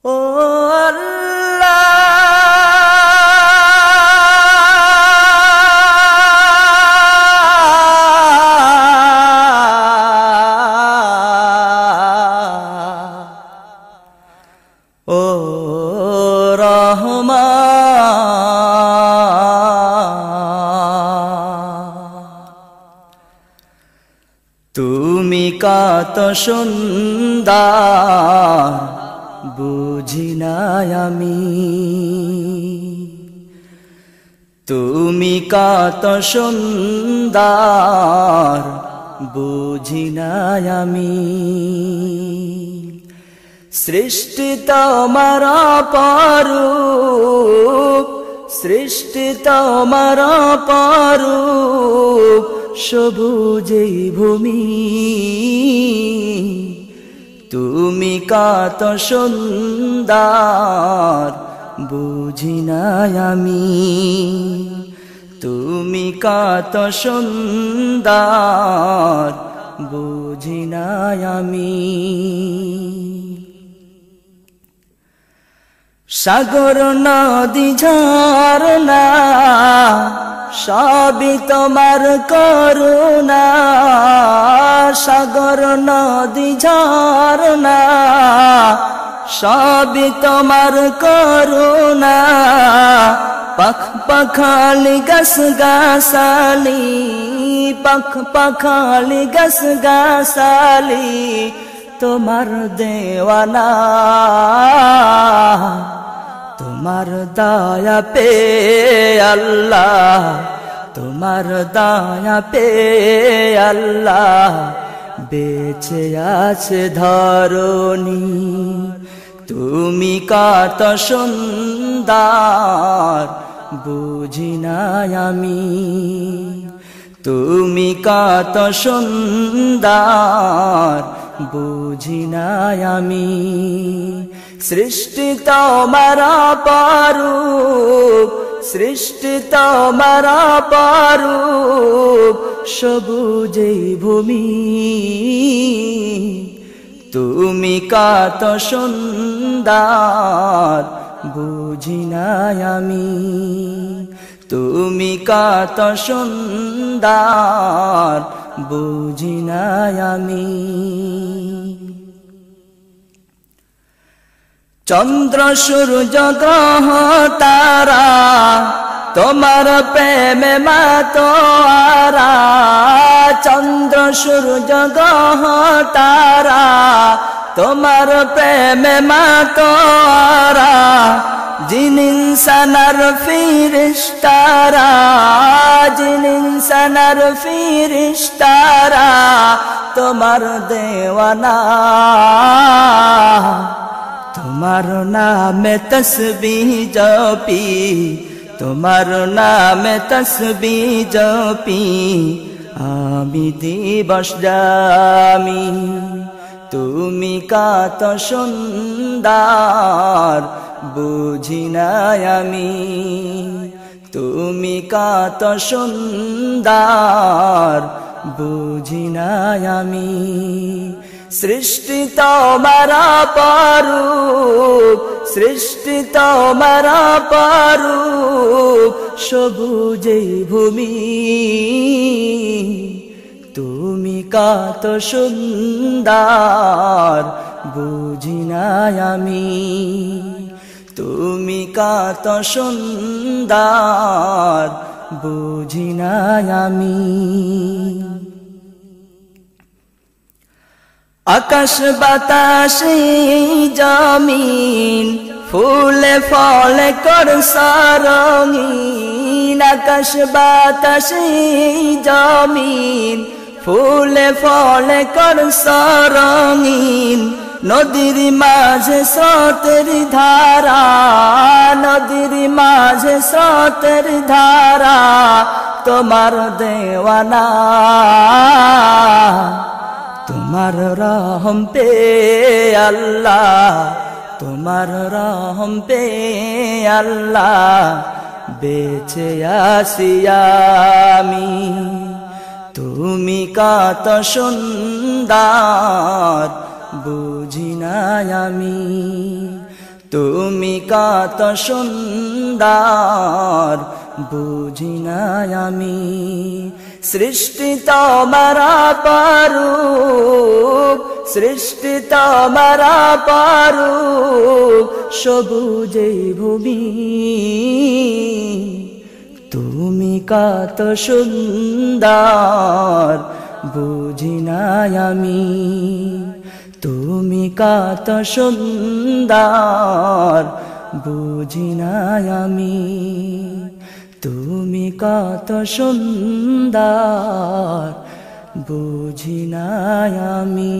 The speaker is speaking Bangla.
ও আল্লাহ ও তুমি কত সুন্দর বুঝি না আমি, তুমি কত সুন্দর বুঝি না আমি। সৃষ্টি তোমার অপরূপ, সৃষ্টি তোমার অপরূপ, সবুজেই ভূমি। তুমি কত সুন্দর বুঝি না আমি, তুমি কত সুন্দর বুঝি না আমি। সাগর নদী ঝরনা সবই তোমার করুণা, সাগর নদী ঝরনা সবই তোমার করুণা। পাখ পাখালি গাছ গাছালি, পাখ পাখালি গাছ গাছালি তোমার দেওয়ানা। তোমার দয়া পে আল্লাহ, তোমার দয়া পে আল্লাহ বেঁচে আছে ধরণী। তুমি কত সুন্দর বুঝি না আমি, তুমি কত সুন্দর বুঝি না আমি। সৃষ্টি তোমার অপরূপ, সৃষ্টি তোমার অপরূপ, সবুজেই ভূমি। তুমি কত সুন্দর বুঝি না আমি, তুমি কত সুন্দর বুঝি না আমি। চন্দ্র সূর্য গ্রহ তারা তোমার প্রেমে মাতোয়ারা, চন্দ্র সূর্য গ্রহ তারা তোমার প্রেমে মাতোয়ারা। জিন ইনসানার ফিরিস্তারা, জিন ইনসানার ফিরিস্তারা তোমার দেওয়ানা। তোমার নামে তসবিহ জপি, তোমার নামে তসবিহ জপি আমি দিবস যামি। তুমি কত সুন্দর বুঝি না আমি, তুমি কত সুন্দর বুঝি না আমি। সৃষ্টি তোমার অপরূপ, সৃষ্টি তোমার অপরূপ, সবুজেই ভূমি। তুমি কত সুন্দর বুঝি না আমি, তুমি কত সুন্দর বুঝি না আমি। আকাশ বাতাস জমিন ফুলে ফলে করছ রঙিন, আকাশ বাতাস জমিন ফুলে ফলে করছ রঙিন। নদীর মাঝে স্রোতের ধারা, নদীর মাঝে স্রোতের ধারা তোমার দেওয়ানা। তোমার রহম পে আল্লাহ, তোমার রহম পে আল্লাহ বেঁচে আছি আমি। তুমি কত সুন্দর বুঝি না আমি, তুমি কত সুন্দর বুঝি না আমি সৃষ্টি তোমার অপরূপ সৃষ্টি তোমার অপরূপ সবুজে ভূমি তুমি কত সুন্দর বুঝি না আমি তুমি কত সুন্দর বুঝি না আমি তুমি কত সুন্দর বুঝি না আমি